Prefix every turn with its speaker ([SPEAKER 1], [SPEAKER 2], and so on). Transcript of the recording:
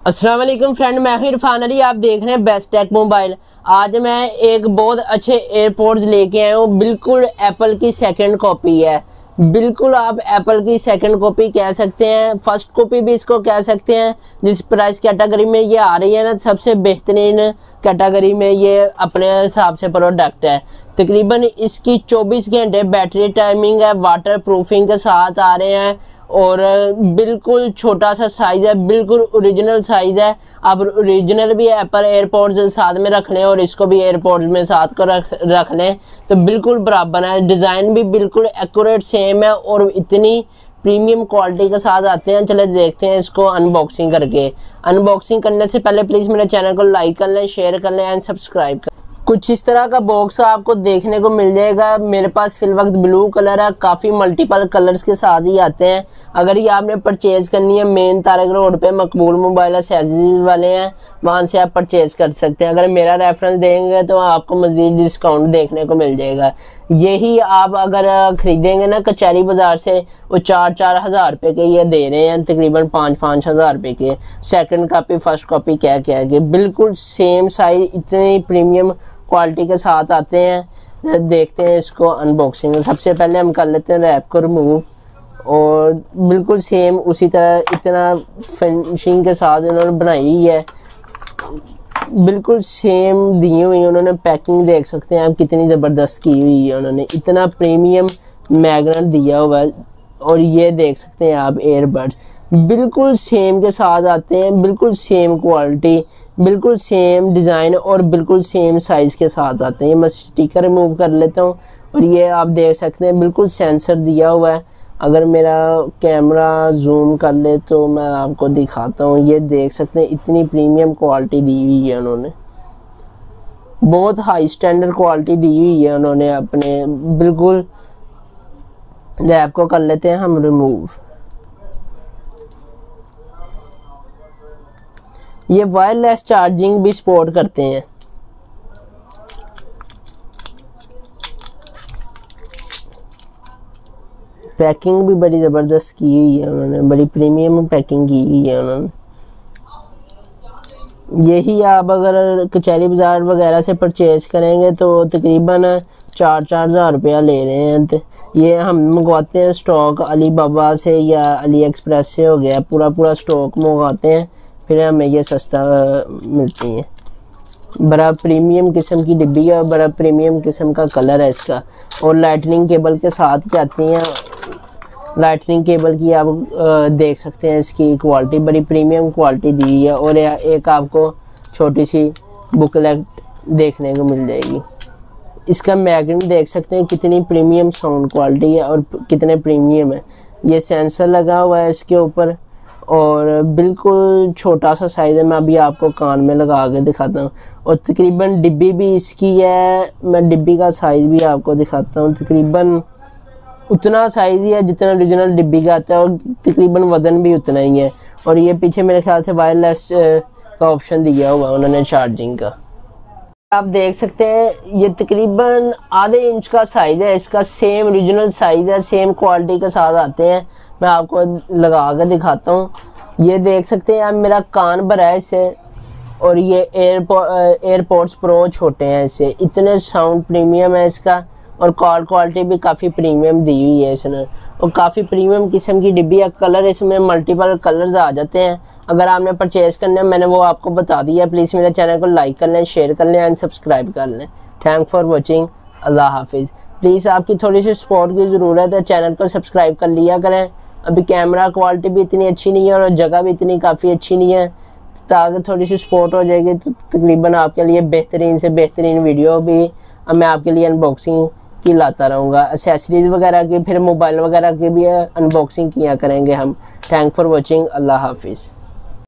[SPEAKER 1] अस्सलाम वालेकुम फ्रेंड, मैं हूं इरफान अली। आप देख रहे हैं बेस्ट टेक मोबाइल। आज मैं एक बहुत अच्छे एयरपोर्ट्स लेके आया हूँ। बिल्कुल एप्पल की सेकंड कॉपी है। बिल्कुल आप एप्पल की सेकंड कॉपी कह सकते हैं, फर्स्ट कॉपी भी इसको कह सकते हैं। जिस प्राइस कैटेगरी में ये आ रही है ना, सबसे बेहतरीन कैटेगरी में ये अपने हिसाब से प्रोडक्ट है। तकरीबन इसकी 24 घंटे बैटरी टाइमिंग है, वाटर प्रूफिंग के साथ आ रहे हैं और बिल्कुल छोटा सा साइज है, बिल्कुल ओरिजिनल साइज है। आप ओरिजिनल भी एप्पल एयरपोर्ट्स साथ में रख लें और इसको भी एयरपोर्ट्स में साथ को रख लें तो बिल्कुल बराबर है। डिज़ाइन भी बिल्कुल एक्यूरेट सेम है और इतनी प्रीमियम क्वालिटी के साथ आते हैं। चले देखते हैं इसको अनबॉक्सिंग करके। अनबॉक्सिंग करने से पहले प्लीज़ मेरे चैनल को लाइक कर लें, शेयर कर लें एंड सब्सक्राइब कर। कुछ इस तरह का बॉक्स आपको देखने को मिल जाएगा। मेरे पास फिल वक्त ब्लू कलर है, काफ़ी मल्टीपल कलर्स के साथ ही आते हैं। अगर ये आपने परचेज करनी है, मेन तारक रोड पे मकबूल मोबाइल एक्सेसरीज वाले हैं, वहाँ से आप परचेज कर सकते हैं। अगर मेरा रेफरेंस देंगे तो आपको मजीद डिस्काउंट देखने को मिल जाएगा। यही आप अगर खरीदेंगे ना कचहरी बाजार से, वो 4-4 हज़ार रुपये के ये दे रहे हैं, तकरीबन 5-5 हज़ार रुपये के। सेकंड कॉपी फर्स्ट कॉपी क्या क्या के बिल्कुल सेम साइज, इतनी प्रीमियम क्वालिटी के साथ आते हैं। देखते हैं इसको अनबॉक्सिंग। सबसे पहले हम कर लेते हैं रैप को रिमूव और बिल्कुल सेम उसी तरह इतना फिनिशिंग के साथ इन्होंने बनाई है। बिल्कुल सेम दी हुई है उन्होंने। पैकिंग देख सकते हैं आप कितनी ज़बरदस्त की हुई है उन्होंने। इतना प्रीमियम मैग्नेट दिया हुआ है और ये देख सकते हैं आप एयरबड्स बिल्कुल सेम के साथ आते हैं। बिल्कुल सेम क्वालिटी, बिल्कुल सेम डिज़ाइन और बिल्कुल सेम साइज़ के साथ आते हैं। मैं स्टिकर रिमूव कर लेता हूँ और ये आप देख सकते हैं बिल्कुल सेंसर दिया हुआ है। अगर मेरा कैमरा जूम कर ले तो मैं आपको दिखाता हूँ। ये देख सकते हैं इतनी प्रीमियम क्वालिटी दी हुई है उन्होंने। बहुत हाई स्टैंडर्ड क्वालिटी दी हुई है उन्होंने अपने। बिल्कुल रैप को कर लेते हैं हम रिमूव। ये वायरलेस चार्जिंग भी सपोर्ट करते हैं। पैकिंग भी बड़ी ज़बरदस्त की हुई है उन्होंने, बड़ी प्रीमियम पैकिंग की हुई है उन्होंने। यही आप अगर कचहरी बाजार वगैरह से परचेज करेंगे तो तकरीबन 4-4 हज़ार रुपया ले रहे हैं। तो ये हम मंगवाते हैं स्टॉक अली बाबा से या अली एक्सप्रेस से हो गया, पूरा स्टॉक मंगवाते हैं, फिर हमें ये सस्ता मिलती है। बड़ा प्रीमियम किस्म की डिब्बी है और बड़ा प्रीमियम किस्म का कलर है इसका। और लाइटनिंग केबल के साथ ही आती हैं। लाइटनिंग केबल की आप देख सकते हैं इसकी क्वालिटी, बड़ी प्रीमियम क्वालिटी दी हुई है। और एक आपको छोटी सी बुकलेट देखने को मिल जाएगी। इसका मैग्नेट देख सकते हैं कितनी प्रीमियम साउंड क्वालिटी है और कितने प्रीमियम है। ये सेंसर लगा हुआ है इसके ऊपर और बिल्कुल छोटा सा साइज़ है। मैं अभी आपको कान में लगा के दिखाता हूँ। और तकरीबन डिब्बी भी इसकी है, मैं डिब्बी का साइज़ भी आपको दिखाता हूँ। तकरीबन उतना साइज़ ही है जितना ओरिजिनल डिब्बी का आता है और तकरीबन वज़न भी उतना ही है। और ये पीछे मेरे ख्याल से वायरलेस का ऑप्शन दिया हुआ उन्होंने चार्जिंग का। आप देख सकते हैं ये तकरीबन आधे इंच का साइज़ है इसका। सेम ओरिजिनल साइज़ है, सेम क्वालिटी के साथ आते हैं। मैं आपको लगा कर दिखाता हूँ। ये देख सकते हैं आप, मेरा कान भरा है इससे। और ये एयरपोर्ट्स प्रो छोटे हैं इससे। इतने साउंड प्रीमियम है इसका और कॉल क्वालिटी भी काफ़ी प्रीमियम दी हुई है इसने। और काफ़ी प्रीमियम किस्म की डिब्बी है। कलर इसमें मल्टीपल कलर्स आ जाते हैं। अगर आपने परचेज़ करना है, मैंने वो आपको बता दिया। प्लीज़ मेरे चैनल को लाइक कर लें, शेयर कर लें एंड सब्सक्राइब कर लें। Thank for watching. अल्लाह हाफिज़। प्लीज़ आपकी थोड़ी सी सपोर्ट की ज़रूरत है, चैनल को सब्सक्राइब कर लिया करें। अभी कैमरा क्वालिटी भी इतनी अच्छी नहीं है और जगह भी इतनी काफ़ी अच्छी नहीं है, ताकि थोड़ी सी सपोर्ट हो जाएगी तो तकरीबन आपके लिए बेहतरीन से बेहतरीन वीडियो भी मैं आपके लिए अनबॉक्सिंग की लाता रहूँगा। एक्सेसरीज़ वगैरह की, फिर मोबाइल वगैरह की भी अनबॉक्सिंग किया करेंगे हम। Thank for watching. अल्लाह हाफिज़।